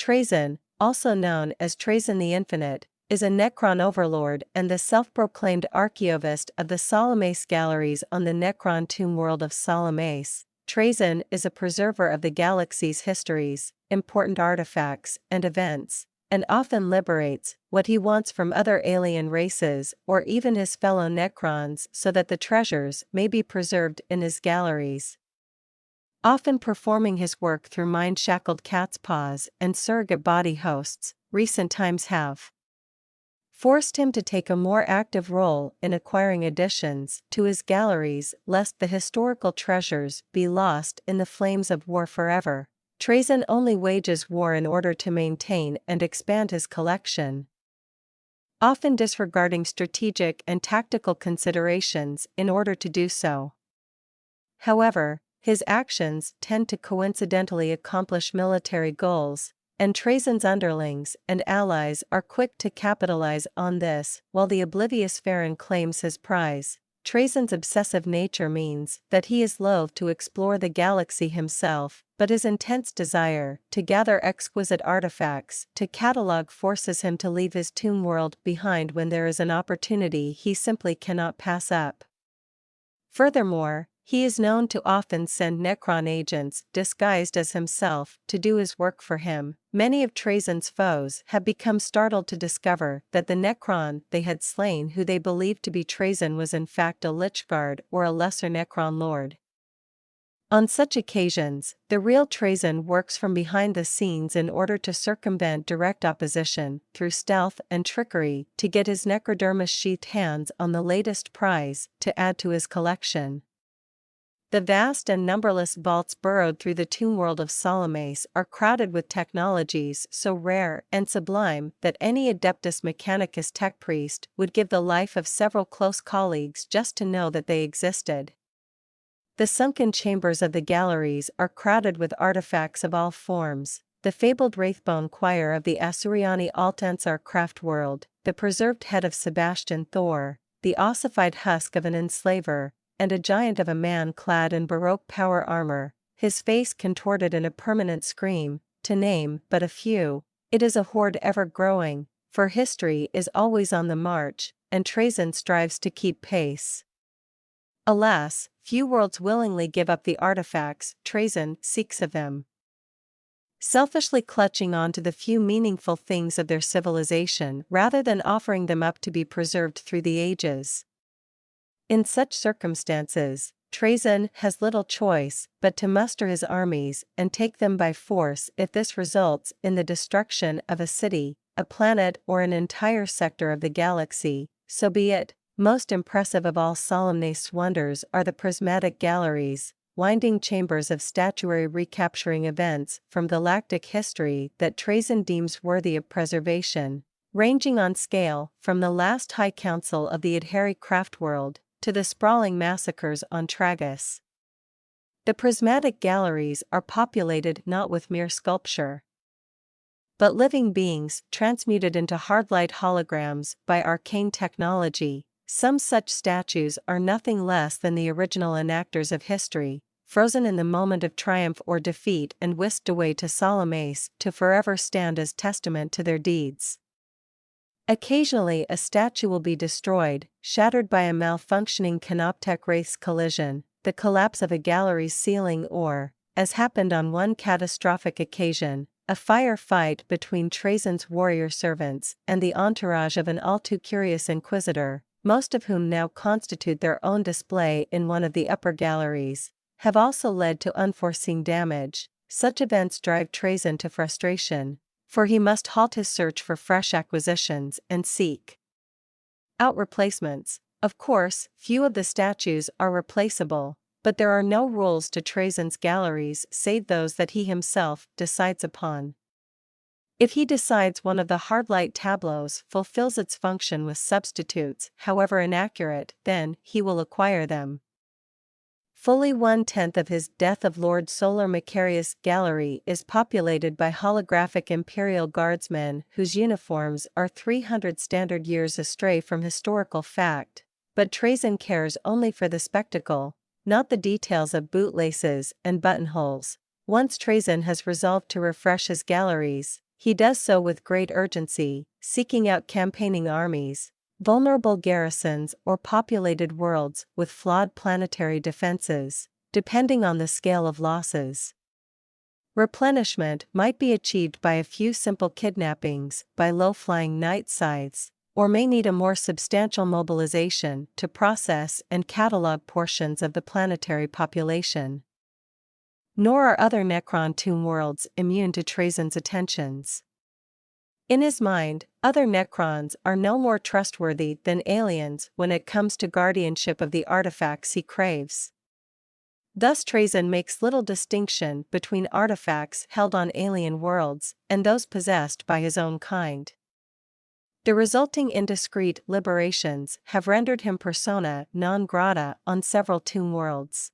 Trazyn, also known as Trazyn the Infinite, is a Necron overlord and the self-proclaimed archaeovist of the Salamace galleries on the Necron tomb world of Salamace. Trazyn is a preserver of the galaxy's histories, important artifacts, and events, and often liberates what he wants from other alien races or even his fellow Necrons so that the treasures may be preserved in his galleries. Often performing his work through mind-shackled cat's paws and surrogate body hosts, recent times have forced him to take a more active role in acquiring additions to his galleries lest the historical treasures be lost in the flames of war forever. Trazyn only wages war in order to maintain and expand his collection, often disregarding strategic and tactical considerations in order to do so. However, his actions tend to coincidentally accomplish military goals, and Trazyn's underlings and allies are quick to capitalize on this while the oblivious Farron claims his prize. Trazyn's obsessive nature means that he is loath to explore the galaxy himself, but his intense desire to gather exquisite artifacts to catalog forces him to leave his tomb world behind when there is an opportunity he simply cannot pass up. Furthermore, he is known to often send Necron agents disguised as himself to do his work for him. Many of Trazyn's foes have become startled to discover that the Necron they had slain who they believed to be Trazyn was in fact a Lichguard or a lesser Necron lord. On such occasions, the real Trazyn works from behind the scenes in order to circumvent direct opposition through stealth and trickery to get his necrodermis-sheathed hands on the latest prize to add to his collection. The vast and numberless vaults burrowed through the tomb world of Salamace are crowded with technologies so rare and sublime that any Adeptus Mechanicus tech priest would give the life of several close colleagues just to know that they existed. The sunken chambers of the galleries are crowded with artifacts of all forms, the fabled Wraithbone choir of the Asuryani Altansar craft world, the preserved head of Sebastian Thor, the ossified husk of an enslaver, and a giant of a man clad in Baroque power armor, his face contorted in a permanent scream, to name but a few. It is a horde ever growing, for history is always on the march, and Trazyn strives to keep pace. Alas, few worlds willingly give up the artifacts Trazyn seeks of them, selfishly clutching on to the few meaningful things of their civilization rather than offering them up to be preserved through the ages. In such circumstances, Trazyn has little choice but to muster his armies and take them by force if this results in the destruction of a city, a planet or an entire sector of the galaxy, so be it. Most impressive of all Salamace's wonders are the prismatic galleries, winding chambers of statuary recapturing events from galactic history that Trazyn deems worthy of preservation, ranging on scale from the last High Council of the Adheri craft world to the sprawling massacres on Tragus. The prismatic galleries are populated not with mere sculpture, but living beings transmuted into hardlight holograms by arcane technology. Some such statues are nothing less than the original enactors of history, frozen in the moment of triumph or defeat and whisked away to Salamace to forever stand as testament to their deeds. Occasionally a statue will be destroyed, shattered by a malfunctioning Canoptech Wraith's collision, the collapse of a gallery's ceiling or, as happened on one catastrophic occasion, a fire fight between Trazyn's warrior servants and the entourage of an all-too-curious inquisitor, most of whom now constitute their own display in one of the upper galleries, have also led to unforeseen damage. Such events drive Trazyn to frustration, for he must halt his search for fresh acquisitions and seek out replacements. Of course, few of the statues are replaceable, but there are no rules to Trazyn's galleries save those that he himself decides upon. If he decides one of the hardlight tableaus fulfills its function with substitutes, however inaccurate, then he will acquire them. Fully 1/10 of his Death of Lord Solar Macarius gallery is populated by holographic Imperial Guardsmen whose uniforms are 300 standard years astray from historical fact, but Trazyn cares only for the spectacle, not the details of bootlaces and buttonholes. Once Trazyn has resolved to refresh his galleries, he does so with great urgency, seeking out campaigning armies, vulnerable garrisons or populated worlds with flawed planetary defenses, depending on the scale of losses. Replenishment might be achieved by a few simple kidnappings by low-flying night scythes, or may need a more substantial mobilization to process and catalog portions of the planetary population. Nor are other Necron tomb worlds immune to Trazyn's attentions. In his mind, other Necrons are no more trustworthy than aliens when it comes to guardianship of the artifacts he craves. Thus Trazyn makes little distinction between artifacts held on alien worlds and those possessed by his own kind. The resulting indiscreet liberations have rendered him persona non grata on several tomb worlds.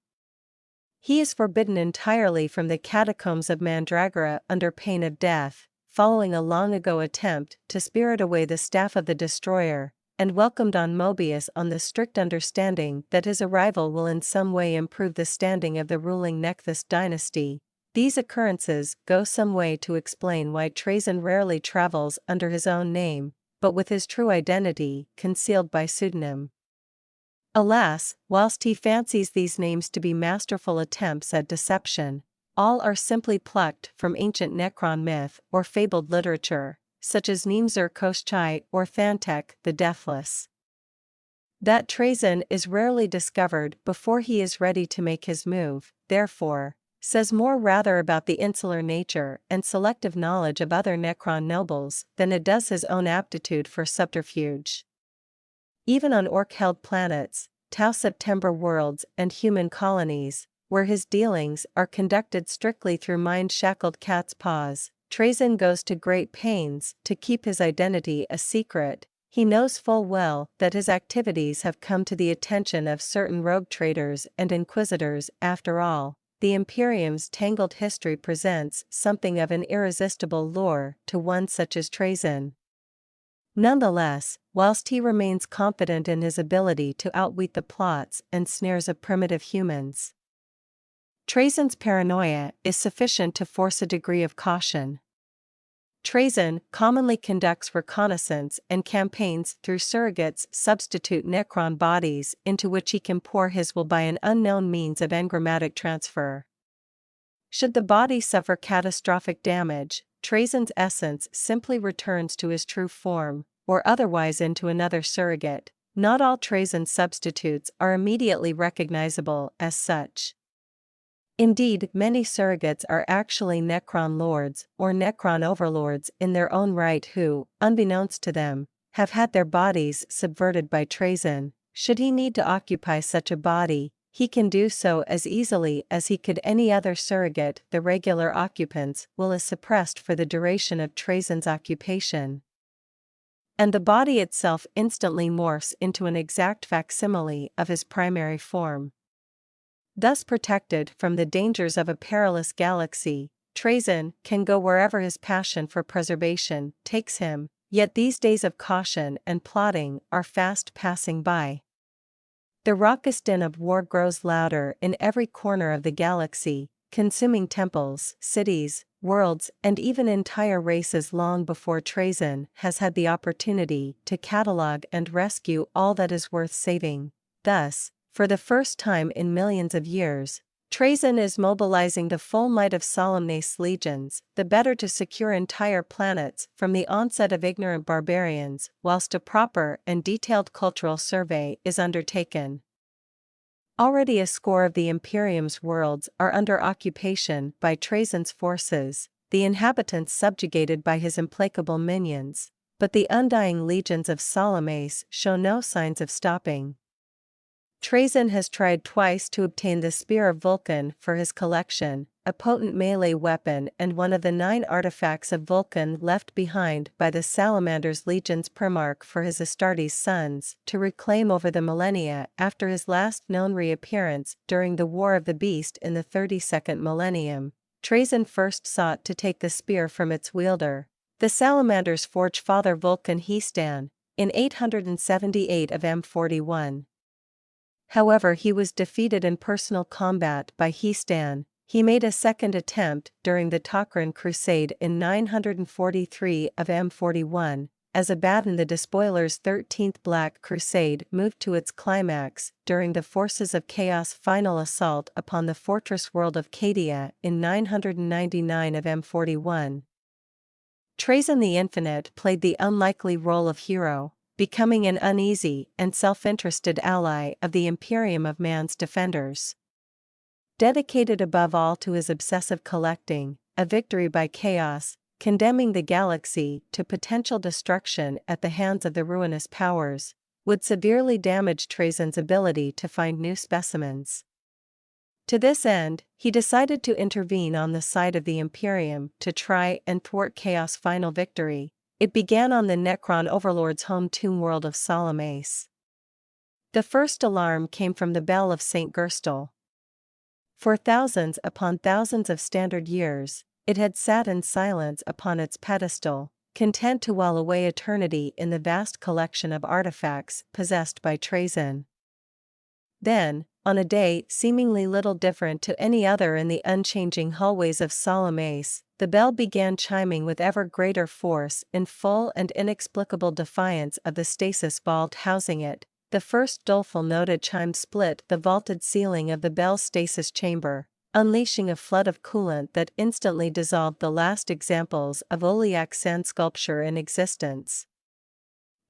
He is forbidden entirely from the catacombs of Mandragora under pain of death, following a long-ago attempt to spirit away the staff of the Destroyer, and welcomed on Mobius on the strict understanding that his arrival will in some way improve the standing of the ruling Nechthys dynasty. These occurrences go some way to explain why Trazyn rarely travels under his own name, but with his true identity concealed by pseudonym. Alas, whilst he fancies these names to be masterful attempts at deception, all are simply plucked from ancient Necron myth or fabled literature, such as Nemzur Koshchai or Thantek the Deathless. That Trazyn is rarely discovered before he is ready to make his move, therefore, says more rather about the insular nature and selective knowledge of other Necron nobles than it does his own aptitude for subterfuge. Even on orc-held planets, Tau September worlds and human colonies, where his dealings are conducted strictly through mind-shackled cat's paws, Trazyn goes to great pains to keep his identity a secret. He knows full well that his activities have come to the attention of certain rogue traders and inquisitors. After all, the Imperium's tangled history presents something of an irresistible lure to one such as Trazyn. Nonetheless, whilst he remains confident in his ability to outwit the plots and snares of primitive humans, Trazyn's paranoia is sufficient to force a degree of caution. Trazyn commonly conducts reconnaissance and campaigns through surrogates substitute Necron bodies into which he can pour his will by an unknown means of engrammatic transfer. Should the body suffer catastrophic damage, Trazyn's essence simply returns to his true form, or otherwise into another surrogate. Not all Trazyn substitutes are immediately recognizable as such. Indeed, many surrogates are actually Necron lords or Necron overlords in their own right who, unbeknownst to them, have had their bodies subverted by Trazyn. Should he need to occupy such a body, he can do so as easily as he could any other surrogate. The regular occupant's will is suppressed for the duration of Trazyn's occupation, and the body itself instantly morphs into an exact facsimile of his primary form. Thus protected from the dangers of a perilous galaxy, Trazyn can go wherever his passion for preservation takes him, yet these days of caution and plotting are fast passing by. The raucous din of war grows louder in every corner of the galaxy, consuming temples, cities, worlds, and even entire races long before Trazyn has had the opportunity to catalogue and rescue all that is worth saving. Thus, for the first time in millions of years, Trazyn is mobilizing the full might of Solemnace's legions, the better to secure entire planets from the onset of ignorant barbarians, whilst a proper and detailed cultural survey is undertaken. Already a score of the Imperium's worlds are under occupation by Trazyn's forces, the inhabitants subjugated by his implacable minions, but the undying legions of Salamace show no signs of stopping. Trazyn has tried twice to obtain the Spear of Vulcan for his collection, a potent melee weapon and one of the 9 artifacts of Vulcan left behind by the Salamander's Legion's Primarch for his Astartes sons to reclaim over the millennia after his last known reappearance during the War of the Beast in the 32nd millennium. Trazyn first sought to take the spear from its wielder, the Salamander's forge father Vulcan Heastan, in 878 of M41. However, he was defeated in personal combat by Heastan. He made a second attempt during the Tok'ran Crusade in 943 of M41, as Abaddon the Despoiler's 13th Black Crusade moved to its climax during the Forces of Chaos' final assault upon the fortress world of Cadia in 999 of M41. Trazyn the Infinite played the unlikely role of hero, becoming an uneasy and self-interested ally of the Imperium of Man's defenders. Dedicated above all to his obsessive collecting, a victory by chaos, condemning the galaxy to potential destruction at the hands of the ruinous powers, would severely damage Trazyn's ability to find new specimens. To this end, he decided to intervene on the side of the Imperium to try and thwart Chaos' final victory. It began on the Necron Overlord's home tomb world of Salamace. The first alarm came from the Bell of St. Gerstel. For thousands upon thousands of standard years, it had sat in silence upon its pedestal, content to while away eternity in the vast collection of artifacts possessed by Trazyn. Then, on a day seemingly little different to any other in the unchanging hallways of Salamace, the bell began chiming with ever greater force in full and inexplicable defiance of the stasis vault housing it. The first doleful noted chime split the vaulted ceiling of the bell's stasis chamber, unleashing a flood of coolant that instantly dissolved the last examples of Oliac sand sculpture in existence.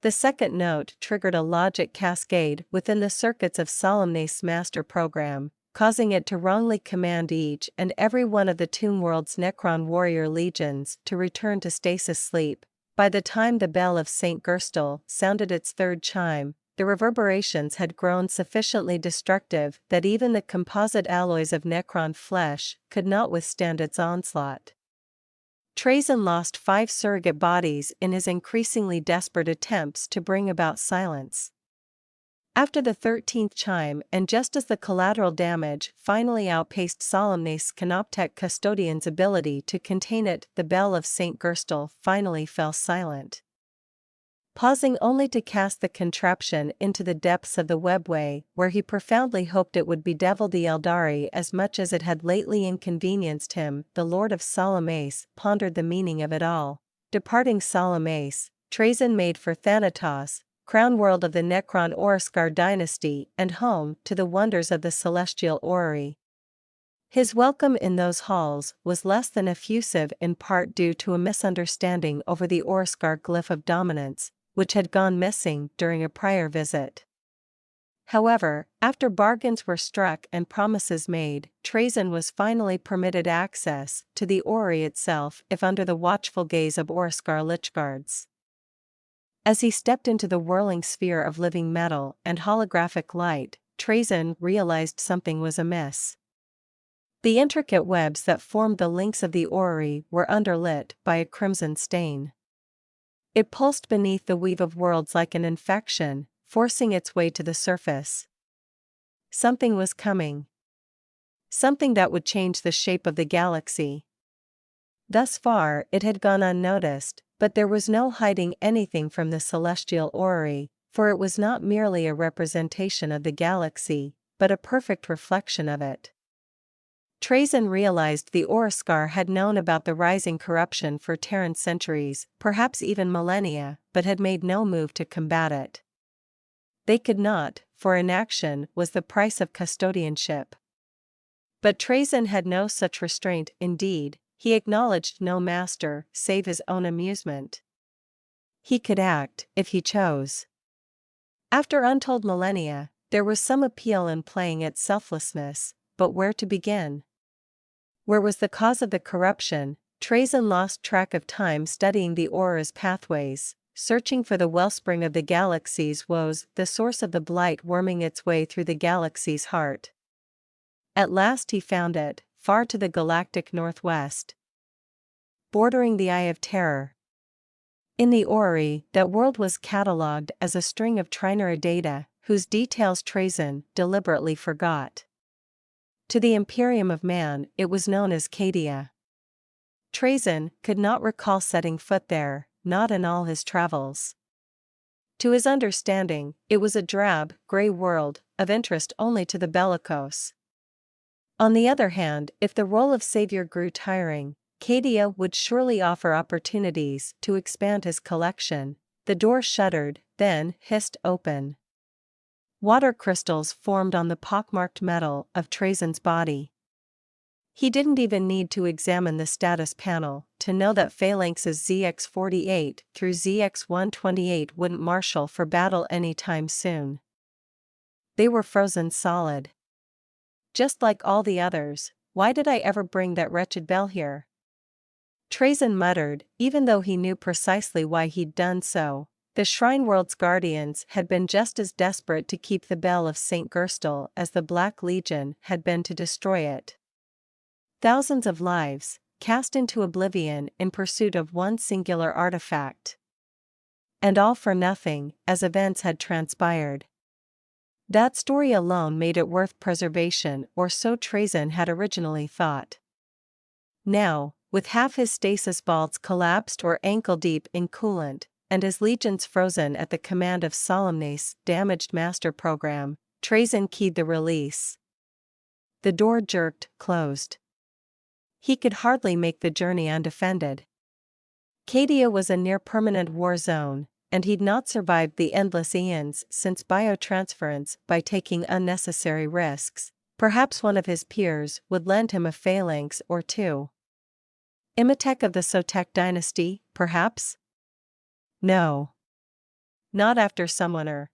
The second note triggered a logic cascade within the circuits of Salamace's master program, causing it to wrongly command each and every one of the tomb world's Necron warrior legions to return to stasis sleep. By the time the bell of St. Gerstel sounded its third chime, the reverberations had grown sufficiently destructive that even the composite alloys of Necron flesh could not withstand its onslaught. Trazyn lost 5 surrogate bodies in his increasingly desperate attempts to bring about silence. After the 13th chime, and just as the collateral damage finally outpaced Salamace's Canoptech custodian's ability to contain it, the bell of St. Gerstel finally fell silent. Pausing only to cast the contraption into the depths of the webway, where he profoundly hoped it would bedevil the Eldari as much as it had lately inconvenienced him, the Lord of Salamace pondered the meaning of it all. Departing Salamace, Trazyn made for Thanatos, crown world of the Necron Oroscar dynasty and home to the wonders of the celestial orrery. His welcome in those halls was less than effusive, in part due to a misunderstanding over the Oroscar glyph of dominance, which had gone missing during a prior visit. However, after bargains were struck and promises made, Trazyn was finally permitted access to the orrery itself, if under the watchful gaze of Oroscar Lichguards. As he stepped into the whirling sphere of living metal and holographic light, Trazyn realized something was amiss. The intricate webs that formed the links of the orrery were underlit by a crimson stain. It pulsed beneath the weave of worlds like an infection, forcing its way to the surface. Something was coming. Something that would change the shape of the galaxy. Thus far it had gone unnoticed, but there was no hiding anything from the celestial orrery, for it was not merely a representation of the galaxy, but a perfect reflection of it. Trazyn realized the Oroscar had known about the rising corruption for Terran centuries, perhaps even millennia, but had made no move to combat it. They could not, for inaction was the price of custodianship. But Trazyn had no such restraint. Indeed, he acknowledged no master save his own amusement. He could act, if he chose. After untold millennia, there was some appeal in playing at selflessness, but where to begin? Where was the cause of the corruption? Trazyn lost track of time studying the aura's pathways, searching for the wellspring of the galaxy's woes, the source of the blight worming its way through the galaxy's heart. At last he found it, far to the galactic northwest, bordering the Eye of Terror. In the orrery, that world was catalogued as a string of trinary data, whose details Trazyn deliberately forgot. To the Imperium of Man, it was known as Cadia. Trazyn could not recall setting foot there, not in all his travels. To his understanding, it was a drab, grey world, of interest only to the bellicose. On the other hand, if the role of savior grew tiring, Cadia would surely offer opportunities to expand his collection. The door shuddered, then hissed open. Water crystals formed on the pockmarked metal of Trazyn's body. He didn't even need to examine the status panel to know that phalanxes ZX-48 through ZX-128 wouldn't marshal for battle anytime soon. They were frozen solid. Just like all the others, why did I ever bring that wretched bell here? Trazyn muttered, even though he knew precisely why he'd done so. The Shrine World's guardians had been just as desperate to keep the bell of St. Gerstel as the Black Legion had been to destroy it. Thousands of lives, cast into oblivion in pursuit of one singular artifact. And all for nothing, as events had transpired. That story alone made it worth preservation, or so Trazyn had originally thought. Now, with half his stasis vaults collapsed or ankle-deep in coolant, and his legions frozen at the command of Solemne's damaged master program, Trazyn keyed the release. The door jerked closed. He could hardly make the journey undefended. Cadia was a near-permanent war zone, and he'd not survived the endless eons since biotransference by taking unnecessary risks. Perhaps one of his peers would lend him a phalanx or two. Imatech of the Sotek dynasty, perhaps? No. Not after Summoner.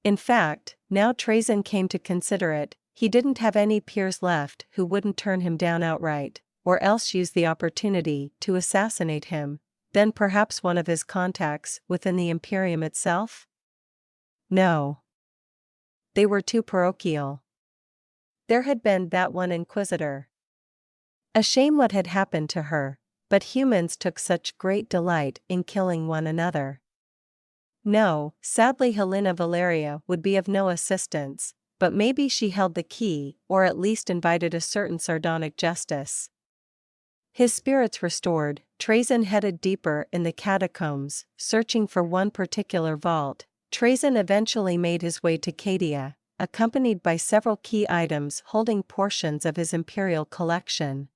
In fact, now Trazyn came to consider it, he didn't have any peers left who wouldn't turn him down outright, or else use the opportunity to assassinate him. Then perhaps one of his contacts within the Imperium itself? No. They were too parochial. There had been that one Inquisitor. A shame what had happened to her, but humans took such great delight in killing one another. No, sadly Helena Valeria would be of no assistance, but maybe she held the key, or at least invited a certain sardonic justice. His spirits restored, Trazyn headed deeper in the catacombs, searching for one particular vault. Trazyn eventually made his way to Cadia, accompanied by several key items holding portions of his imperial collection.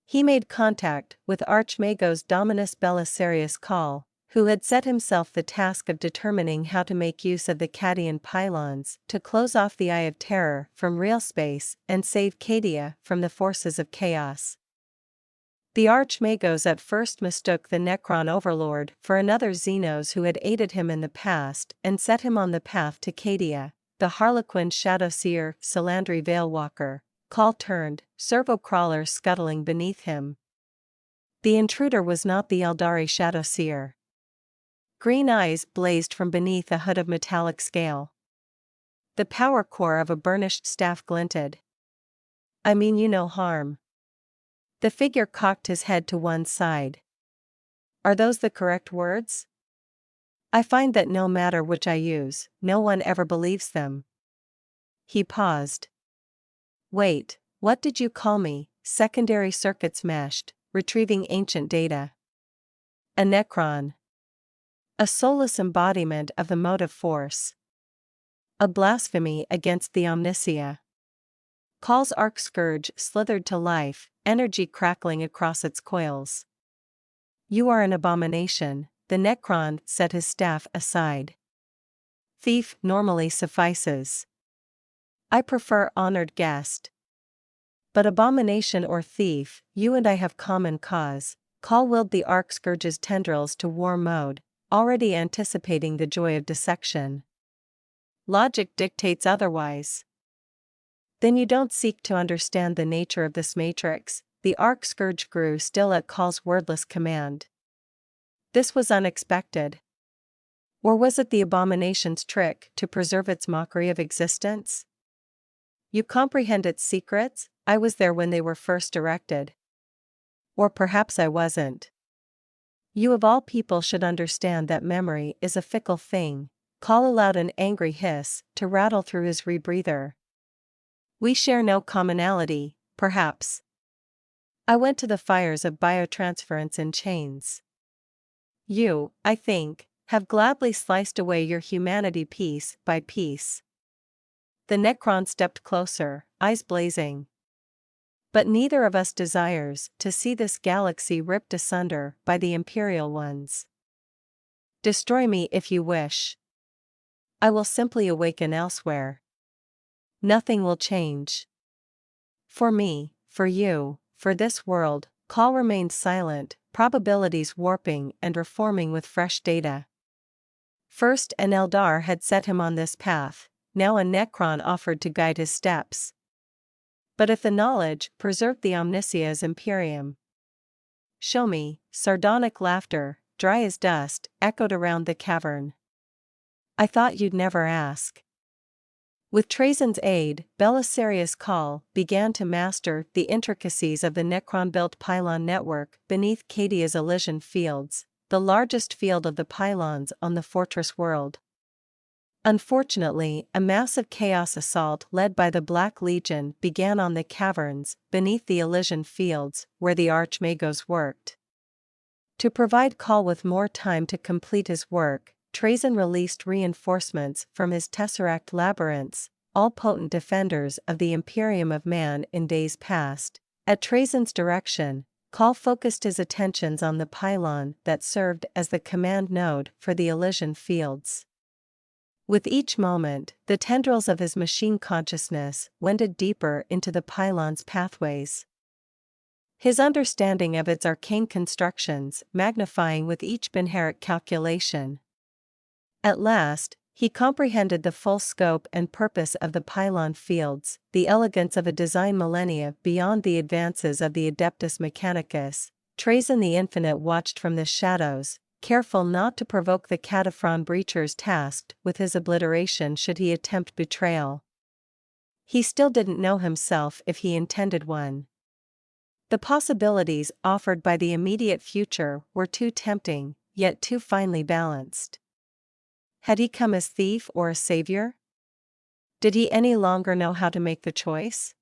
He made contact with Archmagos Dominus Belisarius Call, who had set himself the task of determining how to make use of the Cadian pylons to close off the Eye of Terror from real space and save Cadia from the forces of chaos. The Archmagos at first mistook the Necron overlord for another Xenos who had aided him in the past and set him on the path to Cadia. The Harlequin Shadowseer Salandri Veilwalker, Call turned, servo-crawlers scuttling beneath him. The intruder was not the Eldari Shadowseer. Green eyes blazed from beneath a hood of metallic scale. The power core of a burnished staff glinted. I mean you no harm. The figure cocked his head to one side. Are those the correct words? I find that no matter which I use, no one ever believes them. He paused. Wait, what did you call me? Secondary circuits meshed, retrieving ancient data. A Necron. A soulless embodiment of the motive force. A blasphemy against the Omnicia. Call's arc scourge slithered to life, energy crackling across its coils. You are an abomination, the Necron set his staff aside. Thief normally suffices. I prefer honored guest. But abomination or thief, you and I have common cause. Call willed the arc scourge's tendrils to war mode, already anticipating the joy of dissection. Logic dictates otherwise. Then you don't seek to understand the nature of this matrix. The arc scourge grew still at Call's wordless command. This was unexpected. Or was it the abomination's trick to preserve its mockery of existence? You comprehend its secrets? I was there when they were first erected. Or perhaps I wasn't. You of all people should understand that memory is a fickle thing. Call allowed an angry hiss to rattle through his rebreather. We share no commonality, perhaps. I went to the fires of biotransference in chains. You, I think, have gladly sliced away your humanity piece by piece. The Necron stepped closer, eyes blazing. But neither of us desires to see this galaxy ripped asunder by the Imperial ones. Destroy me if you wish. I will simply awaken elsewhere. Nothing will change. For me, for you, for this world, Call remained silent, probabilities warping and reforming with fresh data. First an Eldar had set him on this path, now a Necron offered to guide his steps. But if the knowledge preserved the Omnissiah's Imperium. Show me, sardonic laughter, dry as dust, echoed around the cavern. I thought you'd never ask. With Trazyn's aid, Belisarius Cawl began to master the intricacies of the Necron-built pylon network beneath Cadia's Elysian Fields, the largest field of the pylons on the fortress world. Unfortunately, a massive chaos assault led by the Black Legion began on the caverns beneath the Elysian Fields where the Archmagos worked. To provide Cawl with more time to complete his work, Trazyn released reinforcements from his Tesseract labyrinths, all potent defenders of the Imperium of Man in days past. At Trazyn's direction, Cawl focused his attentions on the pylon that served as the command node for the Elysian Fields. With each moment, the tendrils of his machine consciousness wended deeper into the pylon's pathways. His understanding of its arcane constructions magnifying with each Benheric calculation. At last, he comprehended the full scope and purpose of the pylon fields, the elegance of a design millennia beyond the advances of the Adeptus Mechanicus. Trazyn the Infinite watched from the shadows, careful not to provoke the Cataphron breachers tasked with his obliteration should he attempt betrayal. He still didn't know himself if he intended one. The possibilities offered by the immediate future were too tempting, yet too finely balanced. Had he come as thief or a savior? Did he any longer know how to make the choice?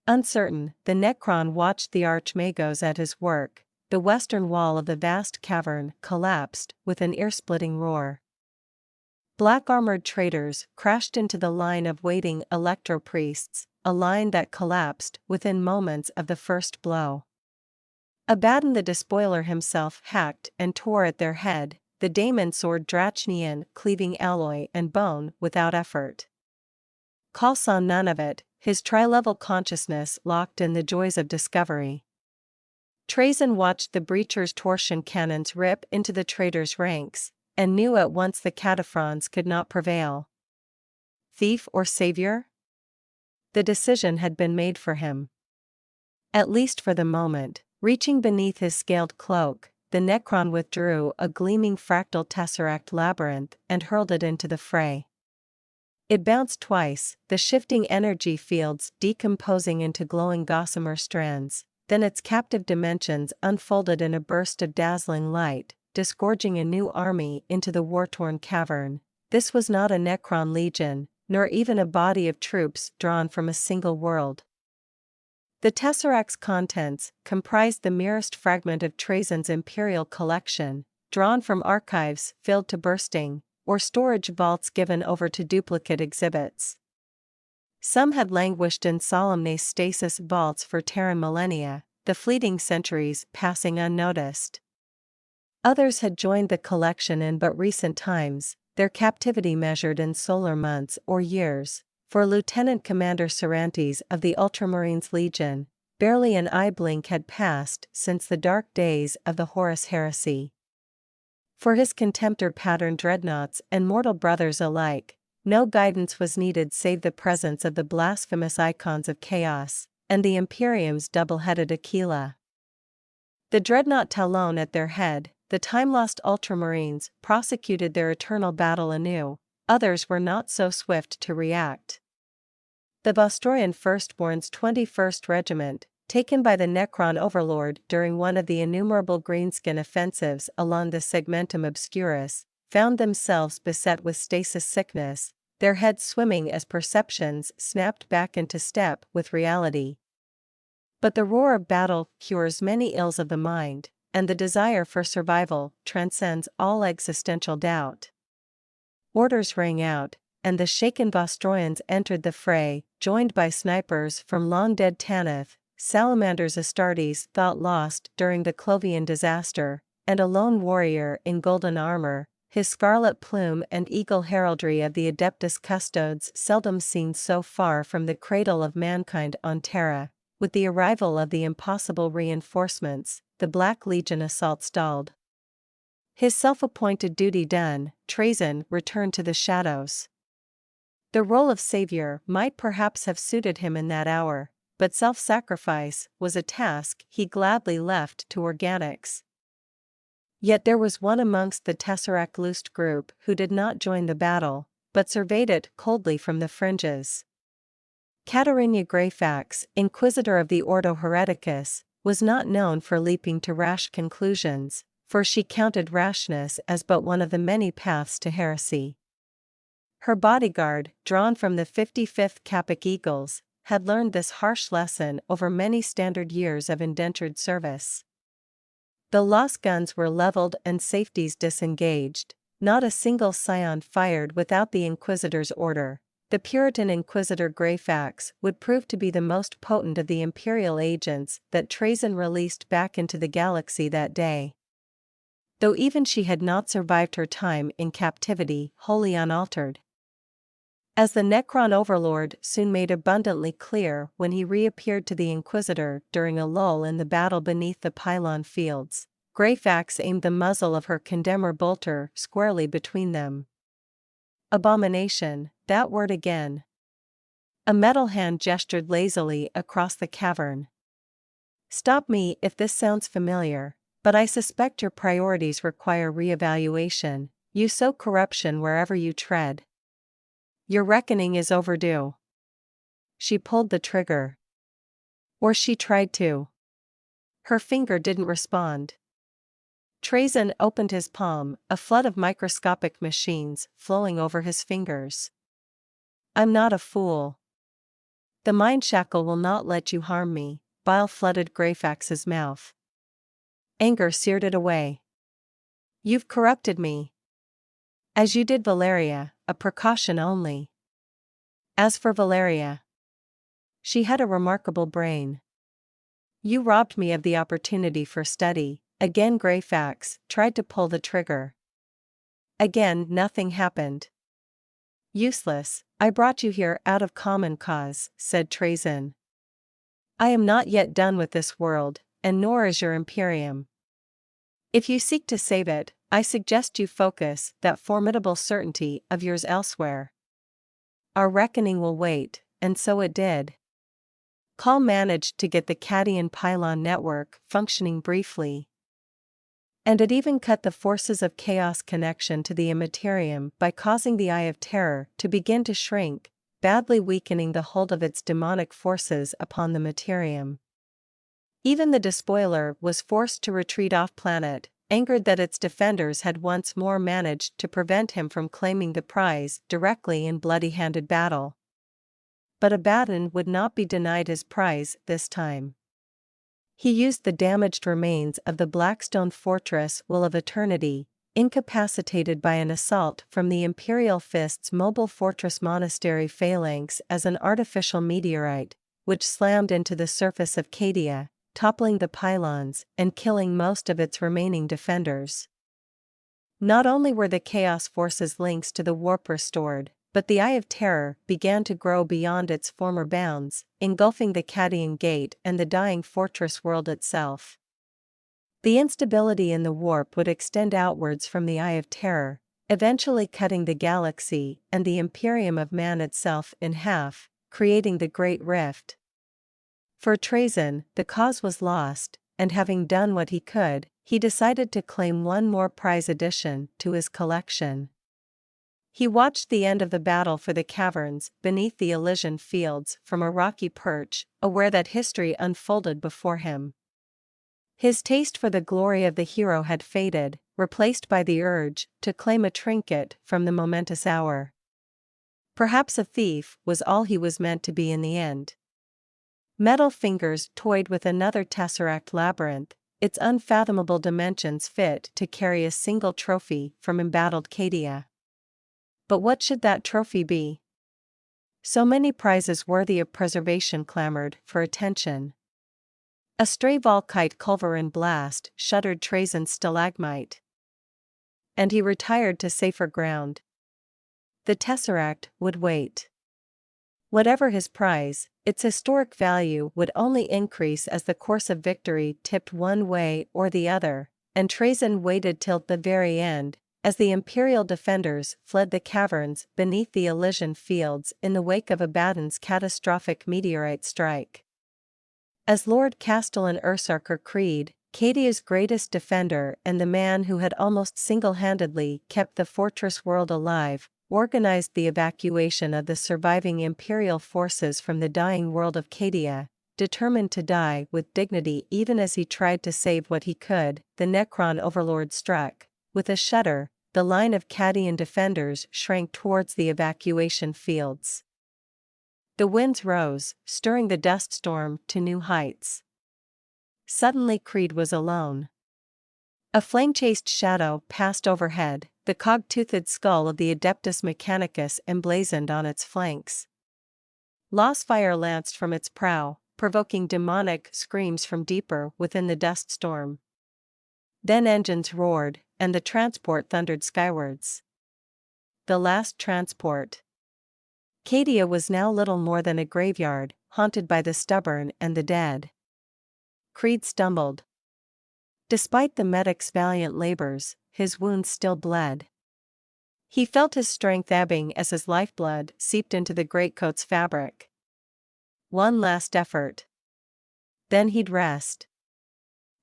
Uncertain, the Necron watched the Archmagos at his work. The western wall of the vast cavern collapsed with an ear-splitting roar. Black-armored traitors crashed into the line of waiting electro-priests, a line that collapsed within moments of the first blow. Abaddon the Despoiler himself hacked and tore at their head, the daemon sword Drachnian cleaving alloy and bone without effort. Cawl saw none of it, his tri-level consciousness locked in the joys of discovery. Trazyn watched the breachers' torsion cannons rip into the traitors' ranks, and knew at once the Cataphrons could not prevail. Thief or savior? The decision had been made for him. At least for the moment, reaching beneath his scaled cloak, the Necron withdrew a gleaming fractal tesseract labyrinth and hurled it into the fray. It bounced twice, the shifting energy fields decomposing into glowing gossamer strands, then its captive dimensions unfolded in a burst of dazzling light, disgorging a new army into the war-torn cavern. This was not a Necron legion, nor even a body of troops drawn from a single world. The Tesseract's contents comprised the merest fragment of Trazyn's imperial collection, drawn from archives filled to bursting, or storage vaults given over to duplicate exhibits. Some had languished in solemn stasis vaults for Terran millennia, the fleeting centuries passing unnoticed. Others had joined the collection in but recent times, their captivity measured in solar months or years. For Lieutenant Commander Cervantes of the Ultramarines Legion, barely an eye blink had passed since the dark days of the Horus Heresy. For his contemptor pattern dreadnoughts and mortal brothers alike, no guidance was needed save the presence of the blasphemous icons of chaos, and the Imperium's double-headed Aquila. The dreadnought Talon at their head, the time-lost Ultramarines prosecuted their eternal battle anew. Others were not so swift to react. The Vostroyan Firstborn's 21st Regiment, taken by the Necron Overlord during one of the innumerable greenskin offensives along the Segmentum Obscurus, found themselves beset with stasis sickness, their heads swimming as perceptions snapped back into step with reality. But the roar of battle cures many ills of the mind, and the desire for survival transcends all existential doubt. Orders rang out, and the shaken Vostroyans entered the fray, joined by snipers from long-dead Tanith, Salamander's Astartes thought lost during the Clovian disaster, and a lone warrior in golden armor, his scarlet plume and eagle heraldry of the Adeptus Custodes seldom seen so far from the cradle of mankind on Terra. With the arrival of the impossible reinforcements, the Black Legion assault stalled. His self-appointed duty done, Trazyn returned to the shadows. The role of savior might perhaps have suited him in that hour, but self-sacrifice was a task he gladly left to organics. Yet there was one amongst the Tesseract-loosed group who did not join the battle, but surveyed it coldly from the fringes. Catarina Greyfax, Inquisitor of the Ordo Hereticus, was not known for leaping to rash conclusions, for she counted rashness as but one of the many paths to heresy. Her bodyguard, drawn from the 55th Capic Eagles, had learned this harsh lesson over many standard years of indentured service. The lost guns were leveled and safeties disengaged, not a single scion fired without the Inquisitor's order. The Puritan Inquisitor Greyfax would prove to be the most potent of the Imperial agents that Trazyn released back into the galaxy that day. Though even she had not survived her time in captivity wholly unaltered. As the Necron overlord soon made abundantly clear when he reappeared to the Inquisitor during a lull in the battle beneath the pylon fields, Greyfax aimed the muzzle of her condemner bolter squarely between them. Abomination, that word again. A metal hand gestured lazily across the cavern. Stop me if this sounds familiar, but I suspect your priorities require re-evaluation. You sow corruption wherever you tread. Your reckoning is overdue. She pulled the trigger. Or she tried to. Her finger didn't respond. Trazyn opened his palm, a flood of microscopic machines flowing over his fingers. I'm not a fool. The mind shackle will not let you harm me, bile flooded Greyfax's mouth. Anger seared it away. You've corrupted me. As you did Valeria, a precaution only. As for Valeria, she had a remarkable brain. You robbed me of the opportunity for study. Again Greyfax tried to pull the trigger. Again nothing happened. Useless, I brought you here out of common cause, said Trazyn. I am not yet done with this world, and nor is your Imperium. If you seek to save it, I suggest you focus that formidable certainty of yours elsewhere. Our reckoning will wait, and so it did. Call managed to get the Cadian pylon network functioning briefly. And it even cut the forces of chaos connection to the Immaterium by causing the Eye of Terror to begin to shrink, badly weakening the hold of its demonic forces upon the Materium. Even the Despoiler was forced to retreat off-planet, angered that its defenders had once more managed to prevent him from claiming the prize directly in bloody-handed battle. But Abaddon would not be denied his prize this time. He used the damaged remains of the Blackstone Fortress Will of Eternity, incapacitated by an assault from the Imperial Fist's mobile fortress monastery phalanx as an artificial meteorite, which slammed into the surface of Cadia, toppling the pylons and killing most of its remaining defenders. Not only were the Chaos Force's links to the warp restored, but the Eye of Terror began to grow beyond its former bounds, engulfing the Cadian Gate and the dying fortress world itself. The instability in the warp would extend outwards from the Eye of Terror, eventually cutting the galaxy and the Imperium of Man itself in half, creating the Great Rift. For Trazyn, the cause was lost, and having done what he could, he decided to claim one more prize addition to his collection. He watched the end of the battle for the caverns beneath the Elysian fields from a rocky perch, aware that history unfolded before him. His taste for the glory of the hero had faded, replaced by the urge to claim a trinket from the momentous hour. Perhaps a thief was all he was meant to be in the end. Metal fingers toyed with another tesseract labyrinth, its unfathomable dimensions fit to carry a single trophy from embattled Cadia. But what should that trophy be? So many prizes worthy of preservation clamored for attention. A stray Volkite culverin blast shuddered Trazyn's stalagmite, and he retired to safer ground. The tesseract would wait. Whatever his prize, its historic value would only increase as the course of victory tipped one way or the other, and Trazyn waited till the very end, as the Imperial defenders fled the caverns beneath the Elysian fields in the wake of Abaddon's catastrophic meteorite strike. As Lord Castellan Ursarker Creed, Cadia's greatest defender and the man who had almost single-handedly kept the fortress world alive, organized the evacuation of the surviving Imperial forces from the dying world of Cadia, determined to die with dignity even as he tried to save what he could, the Necron overlord struck. With a shudder, the line of Cadian defenders shrank towards the evacuation fields. The winds rose, stirring the dust storm to new heights. Suddenly Creed was alone. A flame-chased shadow passed overhead, the cog-toothed skull of the Adeptus Mechanicus emblazoned on its flanks. Lost fire lanced from its prow, provoking demonic screams from deeper within the dust storm. Then engines roared, and the transport thundered skywards. The last transport. Cadia was now little more than a graveyard, haunted by the stubborn and the dead. Creed stumbled. Despite the medic's valiant labors, his wounds still bled. He felt his strength ebbing as his lifeblood seeped into the greatcoat's fabric. One last effort. Then he'd rest.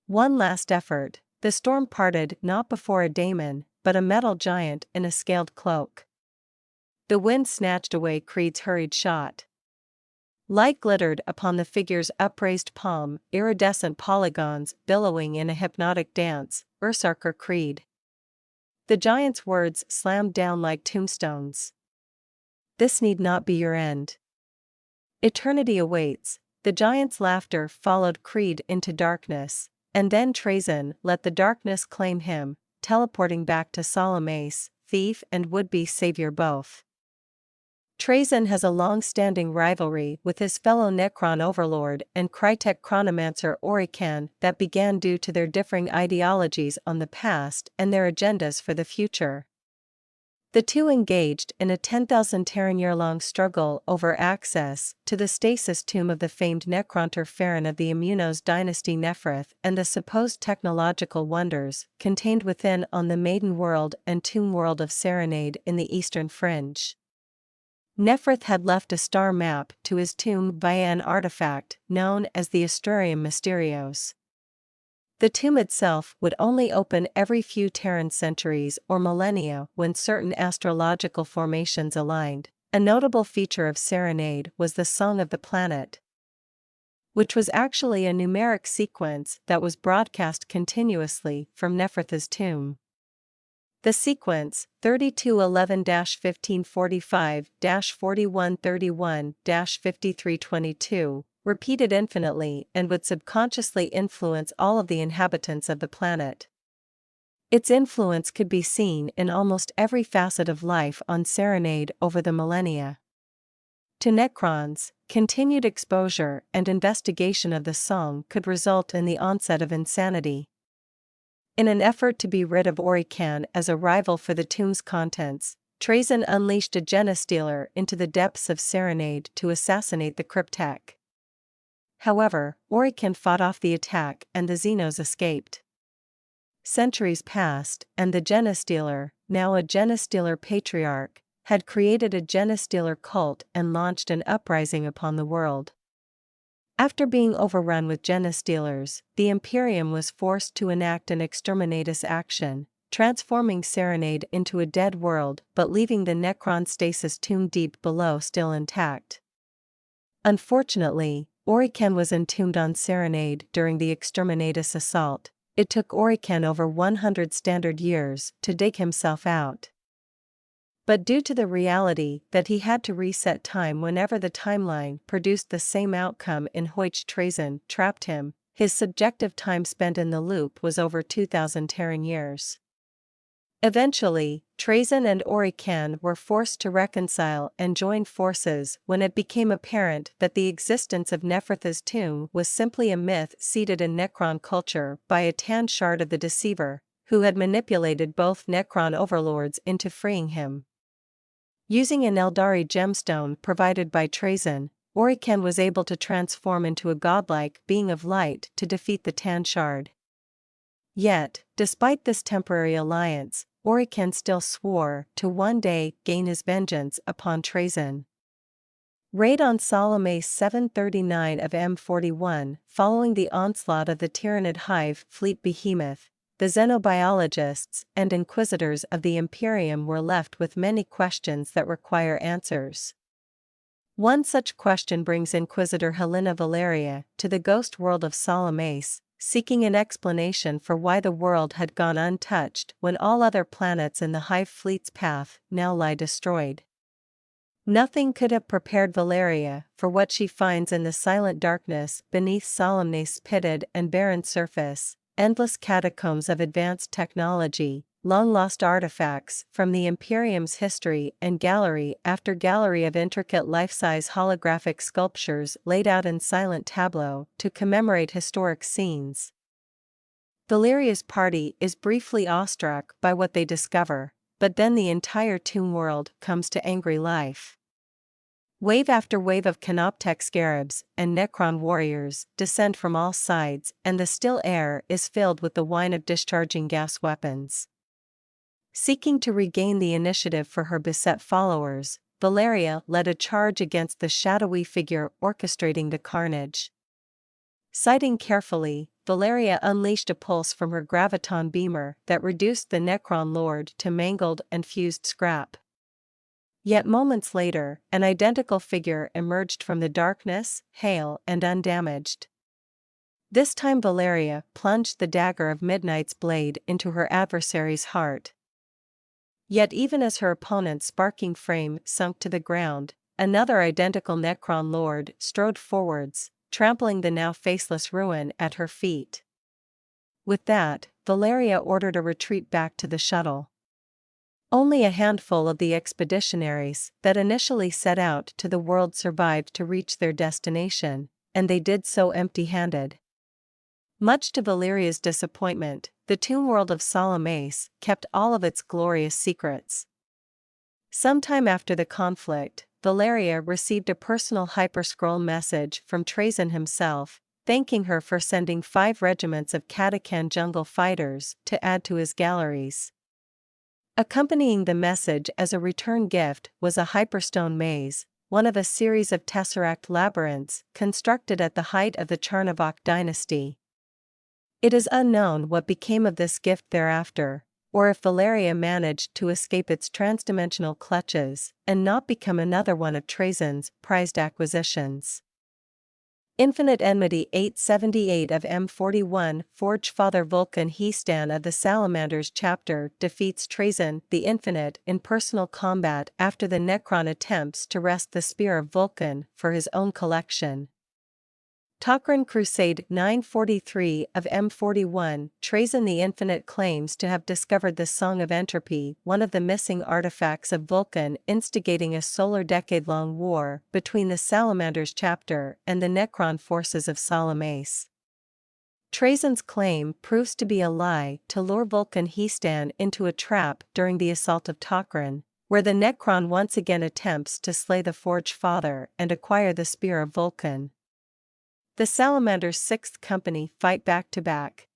One last effort. The storm parted not before a daemon, but a metal giant in a scaled cloak. The wind snatched away Creed's hurried shot. Light glittered upon the figure's upraised palm, iridescent polygons billowing in a hypnotic dance, Ursarker Creed. The giant's words slammed down like tombstones. This need not be your end. Eternity awaits. The giant's laughter followed Creed into darkness, and then Trazyn let the darkness claim him, teleporting back to Salamis, thief and would-be savior both. Trazyn has a long-standing rivalry with his fellow Necron overlord and Crytek chronomancer Orican that began due to their differing ideologies on the past and their agendas for the future. The two engaged in a 10,000 Terran-year-long struggle over access to the stasis tomb of the famed Necronter Farron of the Immunos dynasty Nephrith and the supposed technological wonders contained within on the Maiden World and Tomb World of Serenade in the Eastern Fringe. Nephrith had left a star map to his tomb via an artifact known as the Astrarium Mysterios. The tomb itself would only open every few Terran centuries or millennia when certain astrological formations aligned. A notable feature of Serenade was the Song of the Planet, which was actually a numeric sequence that was broadcast continuously from Nephrith's tomb. The sequence, 3211-1545-4131-5322, repeated infinitely and would subconsciously influence all of the inhabitants of the planet. Its influence could be seen in almost every facet of life on Serenade over the millennia. To Necrons, continued exposure and investigation of the song could result in the onset of insanity. In an effort to be rid of Orican as a rival for the tomb's contents, Trazyn unleashed a Genestealer into the depths of Serenade to assassinate the Cryptek. However, Orican fought off the attack and the Xenos escaped. Centuries passed, and the Genestealer, now a Genestealer patriarch, had created a Genestealer cult and launched an uprising upon the world. After being overrun with Genestealers, the Imperium was forced to enact an exterminatus action, transforming Serenade into a dead world but leaving the Necron stasis tomb deep below still intact. Unfortunately, Orican was entombed on Serenade during the exterminatus assault. It took Orican over 100 standard years to dig himself out. But due to the reality that he had to reset time whenever the timeline produced the same outcome in which Trazyn trapped him, his subjective time spent in the loop was over 2,000 Terran years. Eventually, Trazyn and Orican were forced to reconcile and join forces when it became apparent that the existence of Nefertha's tomb was simply a myth seeded in Necron culture by a tanned shard of the Deceiver, who had manipulated both Necron overlords into freeing him. Using an Eldari gemstone provided by Trazyn, Orican was able to transform into a godlike being of light to defeat the tanned shard. Yet, despite this temporary alliance, Orican still swore to one day gain his vengeance upon Trazyn. Raid on Salome 739 of M41. Following the onslaught of the Tyranid Hive fleet behemoth, the xenobiologists and inquisitors of the Imperium were left with many questions that require answers. One such question brings Inquisitor Helena Valeria to the ghost world of Salome, seeking an explanation for why the world had gone untouched when all other planets in the Hive fleet's path now lie destroyed. Nothing could have prepared Valeria for what she finds in the silent darkness beneath Salome's pitted and barren surface: endless catacombs of advanced technology, long-lost artifacts from the Imperium's history, and gallery after gallery of intricate life-size holographic sculptures laid out in silent tableau to commemorate historic scenes. Valeria's party is briefly awestruck by what they discover, but then the entire tomb world comes to angry life. Wave after wave of Canoptech scarabs and Necron warriors descend from all sides, and the still air is filled with the whine of discharging gas weapons. Seeking to regain the initiative for her beset followers, Valeria led a charge against the shadowy figure orchestrating the carnage. Sighting carefully, Valeria unleashed a pulse from her graviton beamer that reduced the Necron Lord to mangled and fused scrap. Yet moments later, an identical figure emerged from the darkness, hale and undamaged. This time Valeria plunged the dagger of Midnight's blade into her adversary's heart. Yet even as her opponent's sparking frame sunk to the ground, another identical Necron Lord strode forwards, trampling the now faceless ruin at her feet. With that, Valeria ordered a retreat back to the shuttle. Only a handful of the expeditionaries that initially set out to the world survived to reach their destination, and they did so empty-handed. Much to Valeria's disappointment, the tomb world of Salome kept all of its glorious secrets. Sometime after the conflict, Valeria received a personal hyperscroll message from Trazyn himself, thanking her for sending 5 regiments of Katakan jungle fighters to add to his galleries. Accompanying the message as a return gift was a hyperstone maze, one of a series of tesseract labyrinths constructed at the height of the Charnavok dynasty. It is unknown what became of this gift thereafter, or if Valeria managed to escape its transdimensional clutches and not become another one of Trazyn's prized acquisitions. Infinite Enmity 878 of M41. Forge Father Vulcan Heastan of the Salamanders chapter defeats Trazyn the Infinite in personal combat after the Necron attempts to wrest the Spear of Vulcan for his own collection. Tok'ran Crusade 943 of M41. Trazyn the Infinite claims to have discovered the Song of Entropy, one of the missing artifacts of Vulcan, instigating a solar decade-long war between the Salamanders chapter and the Necron forces of Salome. Trazyn's claim proves to be a lie to lure Vulcan Heastan into a trap during the assault of Tok'ran, where the Necron once again attempts to slay the Forge Father and acquire the Spear of Vulcan. The Salamander's 6th Company fight back-to-back.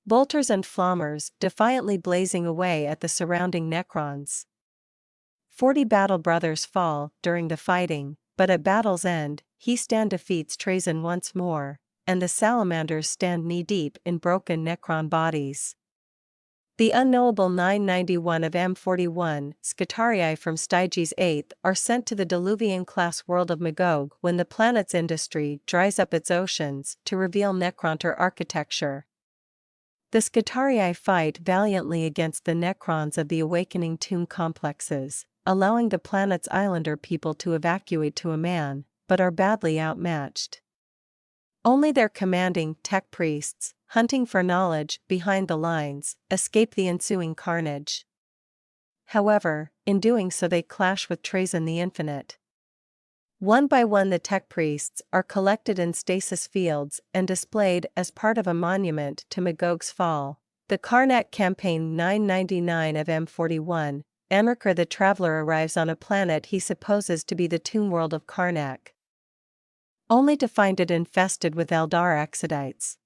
Bolters and Flammers defiantly blazing away at the surrounding Necrons. 40 Battle Brothers fall during the fighting, but at battle's end, Heastan defeats Trazyn once more, and the Salamanders stand knee-deep in broken Necron bodies. The unknowable 991 of M41, Skitarii from Styges 8th are sent to the Diluvian-class world of Magog when the planet's industry dries up its oceans to reveal Necronter architecture. The Skitarii fight valiantly against the Necrons of the awakening tomb complexes, allowing the planet's islander people to evacuate to a man, but are badly outmatched. Only their commanding tech priests, hunting for knowledge behind the lines, escape the ensuing carnage. However, in doing so they clash with Trazyn the Infinite. One by one the tech priests are collected in stasis fields and displayed as part of a monument to Magog's fall. The Karnak Campaign 999 of M41, Anarker the Traveler arrives on a planet he supposes to be the tomb world of Karnak, only to find it infested with Eldar Exodites.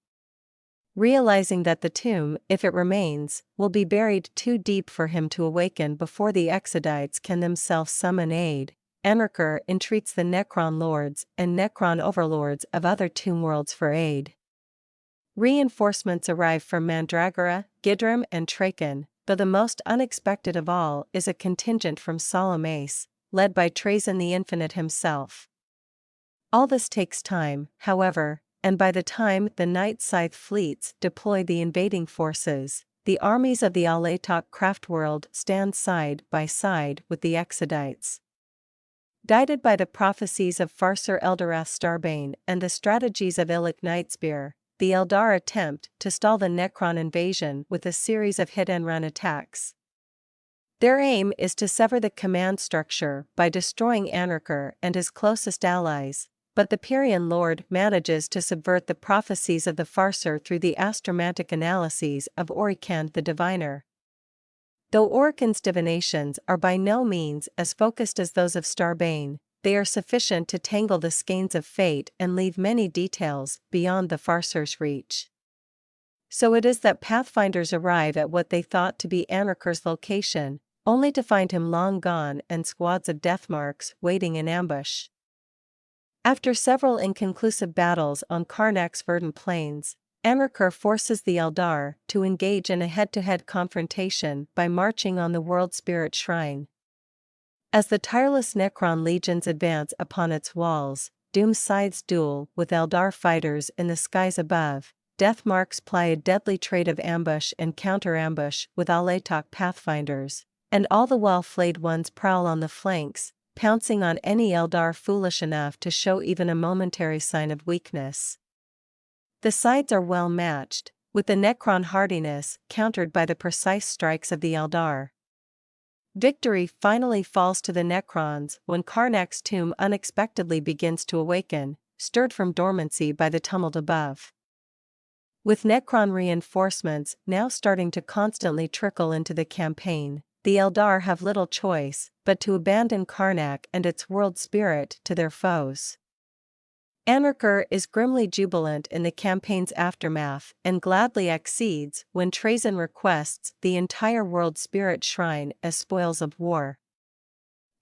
Realizing that the tomb, if it remains, will be buried too deep for him to awaken before the Exodites can themselves summon aid, Anarker entreats the Necron lords and Necron overlords of other tomb worlds for aid. Reinforcements arrive from Mandragora, Gidrim and Traken, though the most unexpected of all is a contingent from Salamace, led by Trazyn the Infinite himself. All this takes time, however, and by the time the Night Scythe fleets deploy the invading forces, the armies of the Alatok craftworld stand side by side with the Exodites. Guided by the prophecies of Farser Eldorath Starbane and the strategies of Illic Nightspear, the Eldar attempt to stall the Necron invasion with a series of hit-and-run attacks. Their aim is to sever the command structure by destroying Anarker and his closest allies, but the Pyrian Lord manages to subvert the prophecies of the Farser through the astromantic analyses of Orikan the Diviner. Though Orikan's divinations are by no means as focused as those of Starbane, they are sufficient to tangle the skeins of fate and leave many details beyond the Farser's reach. So it is that Pathfinders arrive at what they thought to be Anarker's location, only to find him long gone and squads of deathmarks waiting in ambush. After several inconclusive battles on Karnak's verdant plains, Anarker forces the Eldar to engage in a head-to-head confrontation by marching on the World Spirit Shrine. As the tireless Necron legions advance upon its walls, Doom Scythes duel with Eldar fighters in the skies above, Deathmarks ply a deadly trade of ambush and counter-ambush with Alatok Pathfinders, and all the while flayed ones prowl on the flanks, pouncing on any Eldar foolish enough to show even a momentary sign of weakness. The sides are well matched, with the Necron hardiness countered by the precise strikes of the Eldar. Victory finally falls to the Necrons when Karnak's tomb unexpectedly begins to awaken, stirred from dormancy by the tumult above. With Necron reinforcements now starting to constantly trickle into the campaign, the Eldar have little choice but to abandon Karnak and its world spirit to their foes. Anarker is grimly jubilant in the campaign's aftermath and gladly accedes when Trazyn requests the entire World Spirit Shrine as spoils of war.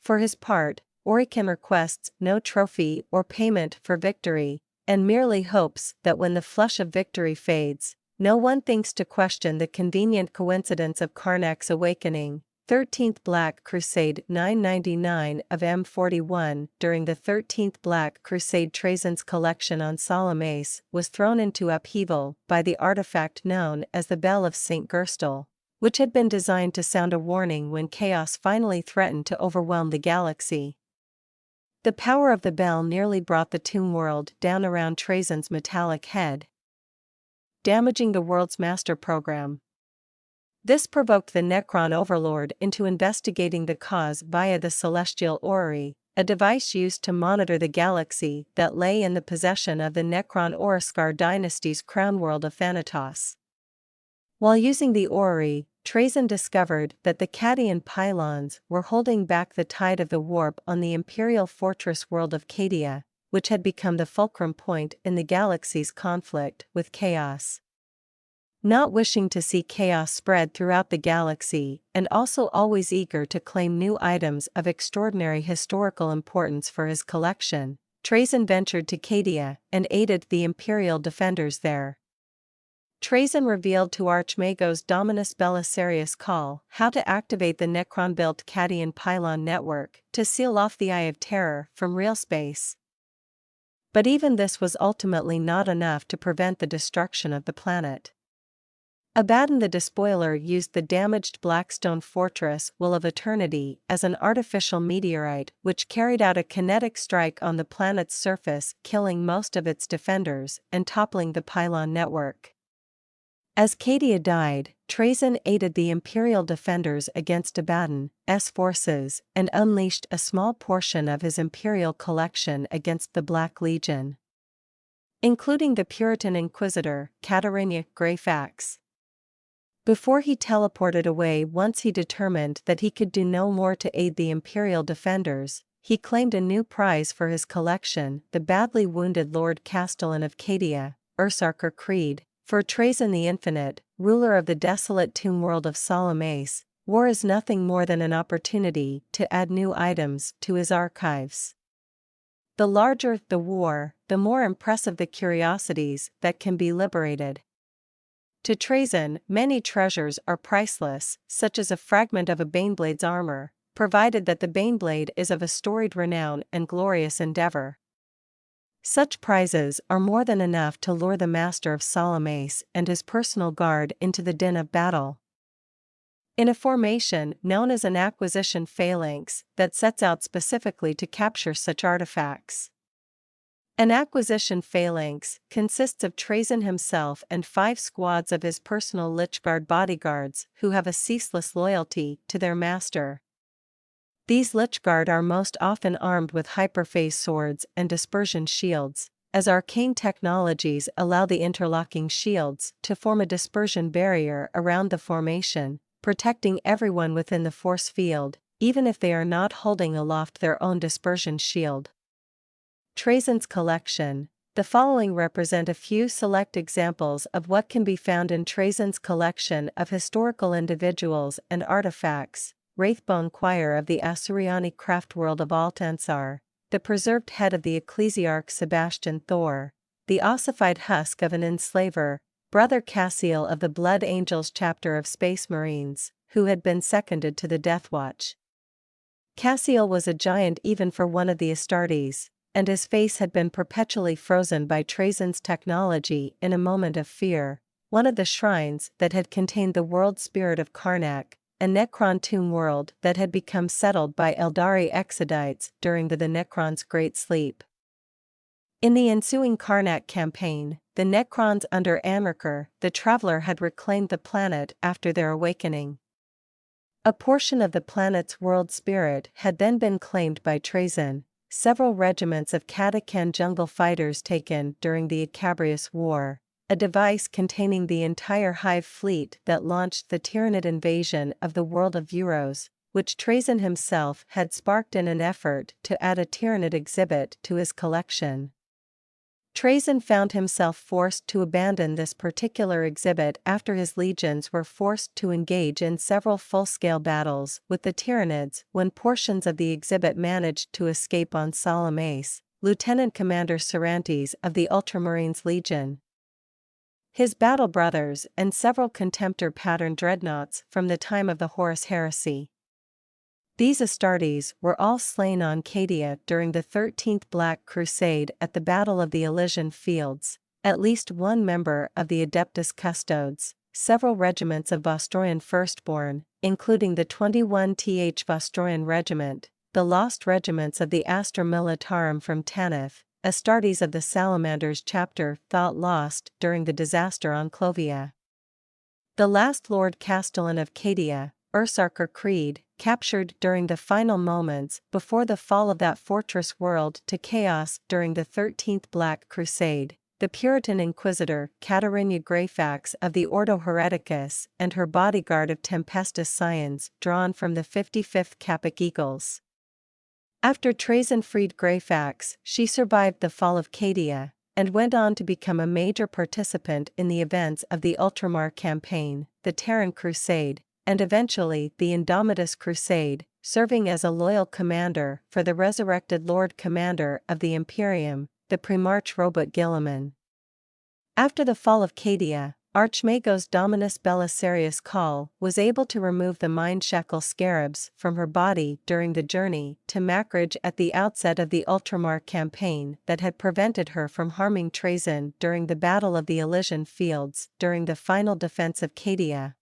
For his part, Orikan requests no trophy or payment for victory, and merely hopes that when the flush of victory fades, no one thinks to question the convenient coincidence of Karnak's awakening. 13th Black Crusade 999 of M41. During the 13th Black Crusade, Trazyn's collection on Salamace was thrown into upheaval by the artifact known as the Bell of St. Gerstel, which had been designed to sound a warning when chaos finally threatened to overwhelm the galaxy. The power of the bell nearly brought the tomb world down around Trazyn's metallic head, damaging the world's master program. This provoked the Necron Overlord into investigating the cause via the Celestial Orrery, a device used to monitor the galaxy that lay in the possession of the Necron Oriskar dynasty's crown world of Thanatos. While using the Orrery, Trazyn discovered that the Cadian pylons were holding back the tide of the warp on the Imperial Fortress world of Cadia, which had become the fulcrum point in the galaxy's conflict with chaos. Not wishing to see chaos spread throughout the galaxy, and also always eager to claim new items of extraordinary historical importance for his collection, Trazyn ventured to Cadia and aided the Imperial defenders there. Trazyn revealed to Archmagos Dominus Belisarius Call how to activate the Necron-built Cadian pylon network to seal off the Eye of Terror from real space. But even this was ultimately not enough to prevent the destruction of the planet. Abaddon the Despoiler used the damaged Blackstone Fortress Will of Eternity as an artificial meteorite which carried out a kinetic strike on the planet's surface, killing most of its defenders and toppling the pylon network. As Cadia died, Trazyn aided the Imperial defenders against Abaddon's forces and unleashed a small portion of his Imperial collection against the Black Legion, including the Puritan Inquisitor, Katarina Greyfax. Before he teleported away once he determined that he could do no more to aid the Imperial defenders, he claimed a new prize for his collection, the badly wounded Lord Castellan of Cadia, Ursarker Creed. For Trazyn the Infinite, ruler of the desolate tomb world of Salamace, war is nothing more than an opportunity to add new items to his archives. The larger the war, the more impressive the curiosities that can be liberated. To Trazyn, many treasures are priceless, such as a fragment of a Baneblade's armor, provided that the Baneblade is of a storied renown and glorious endeavor. Such prizes are more than enough to lure the master of Salamace and his personal guard into the din of battle. In a formation known as an acquisition phalanx that sets out specifically to capture such artifacts. An acquisition phalanx consists of Trazyn himself and 5 squads of his personal Lichguard bodyguards who have a ceaseless loyalty to their master. These Lichguard are most often armed with hyperphase swords and dispersion shields, as arcane technologies allow the interlocking shields to form a dispersion barrier around the formation, protecting everyone within the force field, even if they are not holding aloft their own dispersion shield. Trazyn's collection. The following represent a few select examples of what can be found in Trazyn's collection of historical individuals and artifacts. Wraithbone Choir of the Asuryani craft world of Altansar, the preserved head of the ecclesiarch Sebastian Thor, the ossified husk of an enslaver, Brother Cassiel of the Blood Angels chapter of Space Marines, who had been seconded to the Death Watch. Cassiel was a giant even for one of the Astartes, and his face had been perpetually frozen by Trazyn's technology in a moment of fear. One of the shrines that had contained the world spirit of Karnak, a Necron tomb world that had become settled by Eldari Exodites during the Necrons' Great Sleep. In the ensuing Karnak campaign, the Necrons under Amarkur, the Traveler, had reclaimed the planet after their awakening. A portion of the planet's world spirit had then been claimed by Trazyn. Several regiments of Katakan jungle fighters taken during the Acabrius War, a device containing the entire Hive fleet that launched the Tyranid invasion of the world of Euros, which Trazyn himself had sparked in an effort to add a Tyranid exhibit to his collection. Trazyn found himself forced to abandon this particular exhibit after his legions were forced to engage in several full-scale battles with the Tyranids. When portions of the exhibit managed to escape on Salamace, Lieutenant Commander Cervantes of the Ultramarines Legion, his battle brothers, and several Contemptor pattern dreadnoughts from the time of the Horus Heresy. These Astartes were all slain on Cadia during the 13th Black Crusade at the Battle of the Elysian Fields, at least one member of the Adeptus Custodes, several regiments of Vostroyan Firstborn, including the 21th Vostroyan Regiment, the lost regiments of the Astra Militarum from Tanith, Astartes of the Salamanders chapter thought lost during the disaster on Clovia. The last Lord Castellan of Cadia, Ursarker Creed, captured during the final moments before the fall of that fortress world to chaos during the 13th Black Crusade, the Puritan Inquisitor Katarina Greyfax of the Ordo Hereticus and her bodyguard of Tempestus Scions drawn from the 55th Capic Eagles. After Trazyn freed Greyfax, she survived the fall of Cadia, and went on to become a major participant in the events of the Ultramar campaign, the Terran Crusade, and eventually the Indomitus Crusade, serving as a loyal commander for the resurrected Lord Commander of the Imperium, the Primarch Robert Guilliman. After the fall of Cadia, Archmagos Dominus Belisarius Call was able to remove the mind-shackle scarabs from her body during the journey to Macridge at the outset of the Ultramar campaign that had prevented her from harming Trazyn during the Battle of the Elysian Fields during the final defense of Cadia.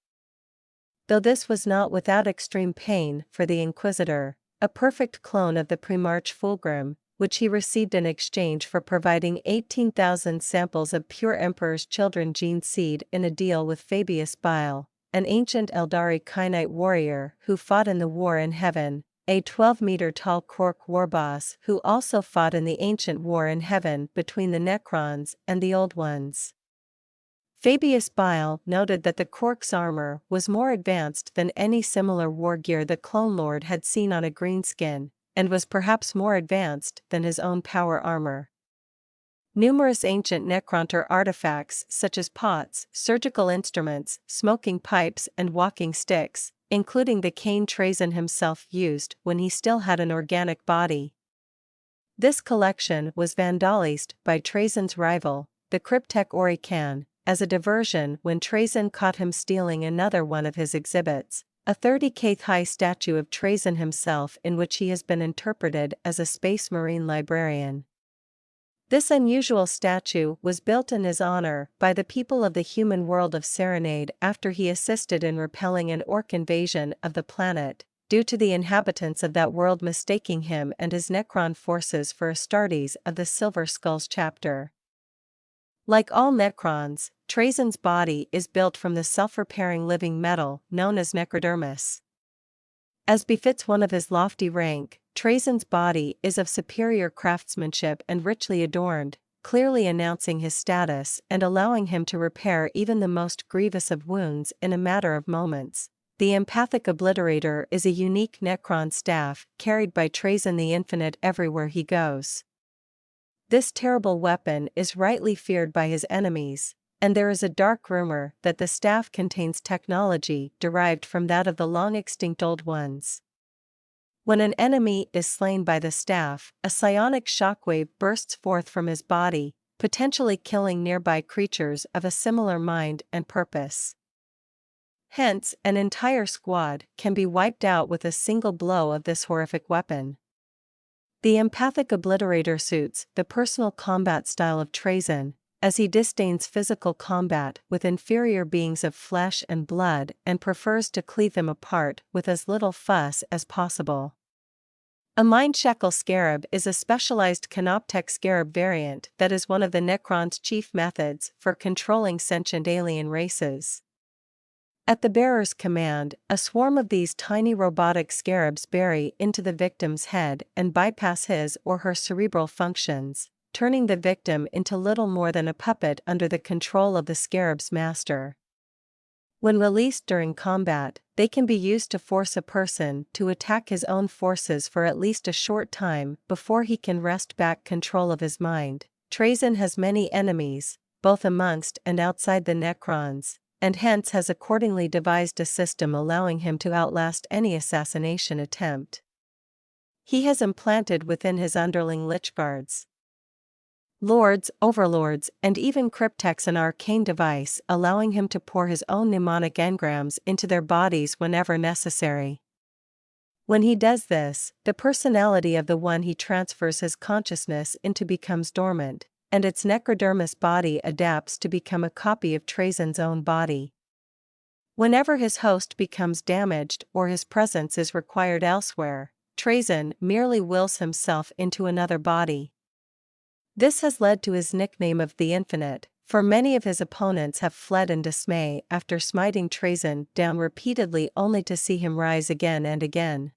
Though this was not without extreme pain for the Inquisitor, a perfect clone of the Primarch Fulgrim, which he received in exchange for providing 18,000 samples of pure Emperor's Children gene seed in a deal with Fabius Bile, an ancient Eldari Khainite warrior who fought in the War in Heaven, a 12-meter-tall Quark warboss who also fought in the ancient War in Heaven between the Necrons and the Old Ones. Fabius Bile noted that the Quark's armor was more advanced than any similar war gear the Clone Lord had seen on a greenskin, and was perhaps more advanced than his own power armor. Numerous ancient Necronter artifacts such as pots, surgical instruments, smoking pipes and walking sticks, including the cane Trazyn himself used when he still had an organic body. This collection was vandalized by Trazyn's rival, the Cryptek Orican, as a diversion when Trazyn caught him stealing another one of his exhibits, a 30-cath-high statue of Trazyn himself in which he has been interpreted as a space marine librarian. This unusual statue was built in his honor by the people of the human world of Serenade after he assisted in repelling an orc invasion of the planet, due to the inhabitants of that world mistaking him and his Necron forces for Astartes of the Silver Skulls chapter. Like all Necrons, Trazyn's body is built from the self-repairing living metal known as necrodermis. As befits one of his lofty rank, Trazyn's body is of superior craftsmanship and richly adorned, clearly announcing his status and allowing him to repair even the most grievous of wounds in a matter of moments. The Empathic Obliterator is a unique Necron staff carried by Trazyn the Infinite everywhere he goes. This terrible weapon is rightly feared by his enemies, and there is a dark rumor that the staff contains technology derived from that of the long-extinct Old Ones. When an enemy is slain by the staff, a psionic shockwave bursts forth from his body, potentially killing nearby creatures of a similar mind and purpose. Hence, an entire squad can be wiped out with a single blow of this horrific weapon. The Empathic Obliterator suits the personal combat style of Trazyn, as he disdains physical combat with inferior beings of flesh and blood and prefers to cleave them apart with as little fuss as possible. A mind-shackle scarab is a specialized Canoptek scarab variant that is one of the Necron's chief methods for controlling sentient alien races. At the bearer's command, a swarm of these tiny robotic scarabs bury into the victim's head and bypass his or her cerebral functions, turning the victim into little more than a puppet under the control of the scarab's master. When released during combat, they can be used to force a person to attack his own forces for at least a short time before he can wrest back control of his mind. Trazyn has many enemies, both amongst and outside the Necrons, and hence has accordingly devised a system allowing him to outlast any assassination attempt. He has implanted within his underling Lichguards, Lords, Overlords, and even Crypteks an arcane device allowing him to pour his own mnemonic engrams into their bodies whenever necessary. When he does this, the personality of the one he transfers his consciousness into becomes dormant, and its necrodermis body adapts to become a copy of Trazyn's own body. Whenever his host becomes damaged or his presence is required elsewhere, Trazyn merely wills himself into another body. This has led to his nickname of the Infinite, for many of his opponents have fled in dismay after smiting Trazyn down repeatedly only to see him rise again and again.